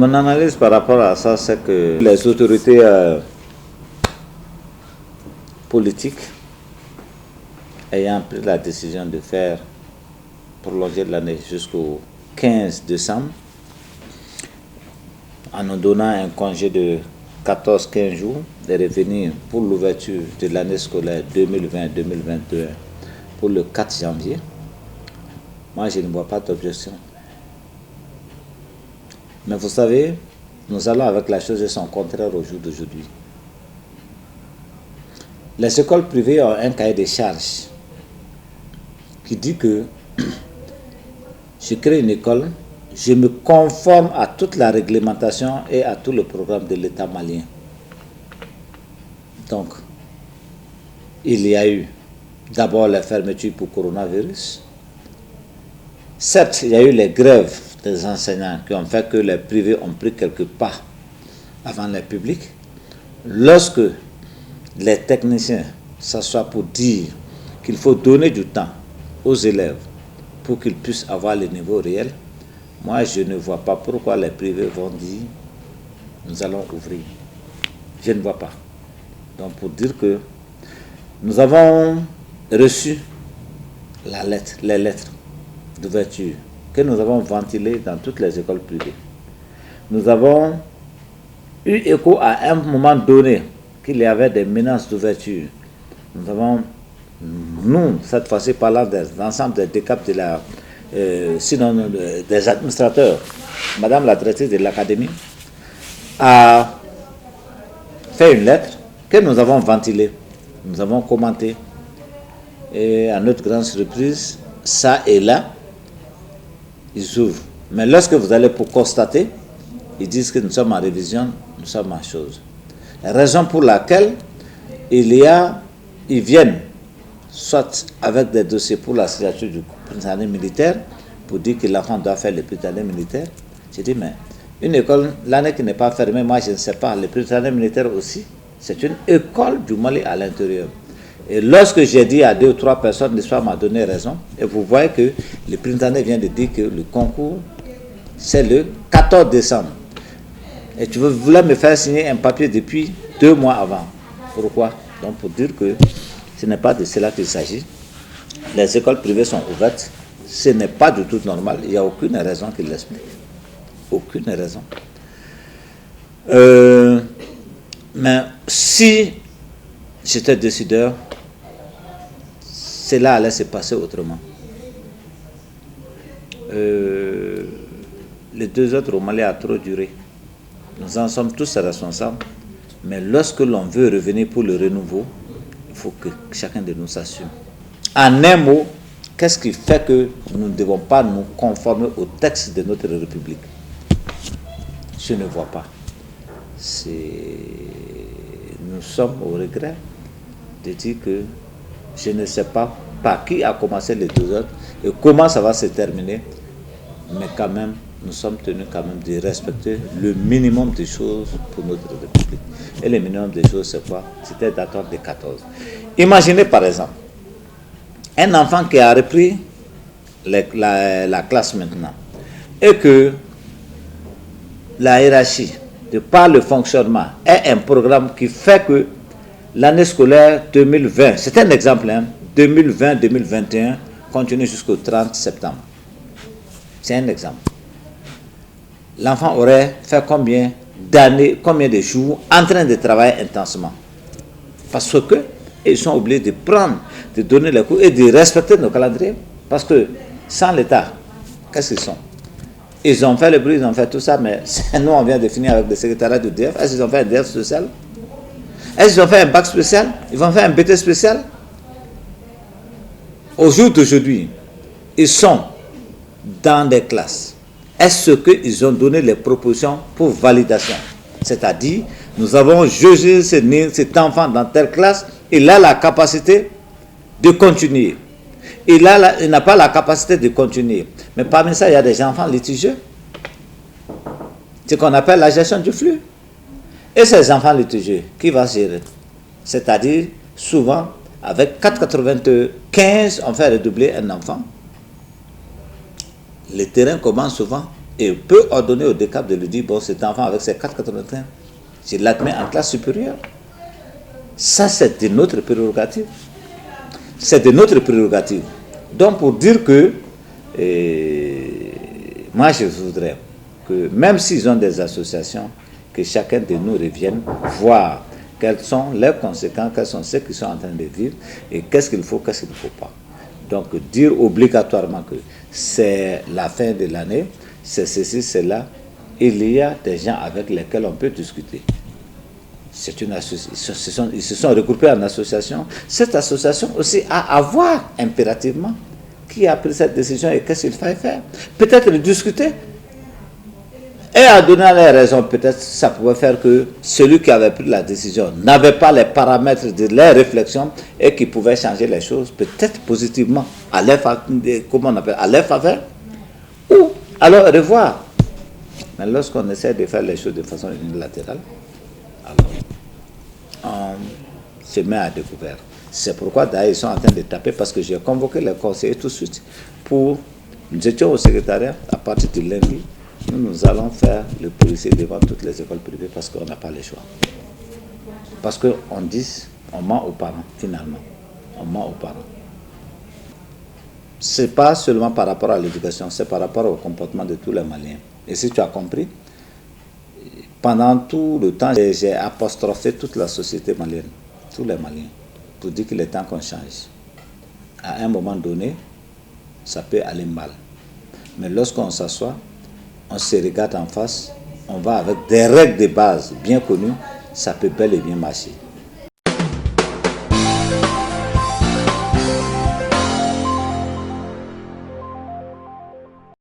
Mon analyse par rapport à ça, c'est que les autorités politiques ayant pris la décision de faire prolonger l'année jusqu'au 15 décembre, en nous donnant un congé de 14-15 jours, de revenir pour l'ouverture de l'année scolaire 2020-2021 pour le 4 janvier, moi je ne vois pas d'objection. Mais vous savez, nous allons avec la chose de son contraire au jour d'aujourd'hui. Les écoles privées ont un cahier de charges qui dit que je crée une école, je me conforme à toute la réglementation et à tout le programme de l'État malien. Donc, il y a eu d'abord la fermeture pour coronavirus. Certes, il y a eu les grèves des enseignants qui ont fait que les privés ont pris quelques pas avant les publics. Lorsque les techniciens s'assoient pour dire qu'il faut donner du temps aux élèves pour qu'ils puissent avoir le niveau réel, moi je ne vois pas pourquoi les privés vont dire nous allons ouvrir. Je ne vois pas. Donc pour dire que nous avons reçu les lettres d'ouverture que nous avons ventilées dans toutes les écoles privées. Nous avons eu écho à un moment donné qu'il y avait des menaces d'ouverture. Nous avons, nous, cette fois-ci, parlant de l'ensemble des décaps de la, sinon des administrateurs, Madame la directrice de l'académie a fait une lettre que nous avons ventilée. Nous avons commenté. Et à notre grande surprise, ça et là, ils ouvrent. Mais lorsque vous allez pour constater, ils disent que nous sommes en révision, nous sommes en chose. La raison pour laquelle ils viennent soit avec des dossiers pour la signature du prytanée militaire, pour dire que l'enfant doit faire le prytanée militaire. J'ai dit, mais une école, l'année qui n'est pas fermée, moi je ne sais pas, le prytanée militaire aussi, c'est une école du Mali à l'intérieur. Et lorsque j'ai dit à 2 ou 3 personnes, l'histoire m'a donné raison, et vous voyez que le prytanée vient de dire que le concours, c'est le 14 décembre. Et tu voulais me faire signer un papier depuis 2 mois avant. Pourquoi? Donc pour dire que ce n'est pas de cela qu'il s'agit. Les écoles privées sont ouvertes. Ce n'est pas du tout normal. Il n'y a aucune raison qui l'explique. Aucune raison. Mais si j'étais décideur, cela allait se passer autrement. Les 2 autres au Mali a trop duré. Nous en sommes tous responsables. Mais lorsque l'on veut revenir pour le renouveau, il faut que chacun de nous s'assume. En un mot, qu'est-ce qui fait que nous ne devons pas nous conformer au texte de notre République? Je ne vois pas. Nous sommes au regret de dire que je ne sais pas par qui a commencé les 2 autres et comment ça va se terminer, mais quand même, nous sommes tenus quand même de respecter le minimum des choses pour notre République. Et le minimum des choses, c'est quoi? C'était d'attendre de 14. Imaginez par exemple, un enfant qui a repris la classe maintenant, et que la hiérarchie, de par le fonctionnement, est un programme qui fait que l'année scolaire 2020, c'est un exemple, 2020-2021, continue jusqu'au 30 septembre. C'est un exemple. L'enfant aurait fait combien d'années, combien de jours en train de travailler intensément? Parce que ils sont obligés de prendre, de donner les cours et de respecter nos calendriers. Parce que sans l'État, qu'est-ce qu'ils sont? Ils ont fait le bruit, ils ont fait tout ça, mais nous on vient de finir avec le secrétariat du DF. Est-ce qu'ils ont fait un DF spécial? Est-ce qu'ils ont fait un bac spécial? Ils vont faire un BT spécial? Au jour d'aujourd'hui, ils sont dans des classes. Est-ce qu'ils ont donné les propositions pour validation? C'est-à-dire, nous avons jugé cet enfant dans telle classe, il a la capacité de continuer. Il n'a pas la capacité de continuer. Mais parmi ça, il y a des enfants litigieux. C'est ce qu'on appelle la gestion du flux. Et ces enfants litigieux, qui va gérer? C'est-à-dire, souvent, avec 4,95, on fait redoubler un enfant. Le terrain commence souvent et peut ordonner au DECAP de lui dire, bon, cet enfant avec ses 4,95, je l'admets en classe supérieure. Ça, c'est de notre prérogative. C'est de notre prérogative. Donc, pour dire que, moi, je voudrais que, même s'ils ont des associations, que chacun de nous revienne voir quelles sont leurs conséquences, quels sont ceux qui sont en train de vivre, et qu'est-ce qu'il faut, qu'est-ce qu'il ne faut pas. Donc, dire obligatoirement que c'est la fin de l'année, c'est ceci, c'est là, il y a des gens avec lesquels on peut discuter. C'est une association, ils se sont regroupés en association. Cette association aussi a à voir impérativement qui a pris cette décision et qu'est-ce qu'il fallait faire. Peut-être discuter. Et en donnant les raisons, peut-être ça pouvait faire que celui qui avait pris la décision n'avait pas les paramètres de leur réflexion et qui pouvait changer les choses, peut-être positivement, à leur faveur, ou alors revoir. Mais lorsqu'on essaie de faire les choses de façon unilatérale, alors on se met à découvert. C'est pourquoi d'ailleurs ils sont en train de taper, parce que j'ai convoqué les conseillers tout de suite pour, nous étions au secrétariat, à partir du lundi, nous allons faire le policier devant toutes les écoles privées parce qu'on n'a pas le choix. Parce qu'on dit, on ment aux parents, finalement. On ment aux parents. Ce n'est pas seulement par rapport à l'éducation, c'est par rapport au comportement de tous les Maliens. Et si tu as compris, pendant tout le temps, j'ai apostrophé toute la société malienne, tous les Maliens, pour dire qu'il est temps qu'on change. À un moment donné, ça peut aller mal. Mais lorsqu'on s'assoit, on se regarde en face, on va avec des règles de base bien connues, ça peut bel et bien marcher.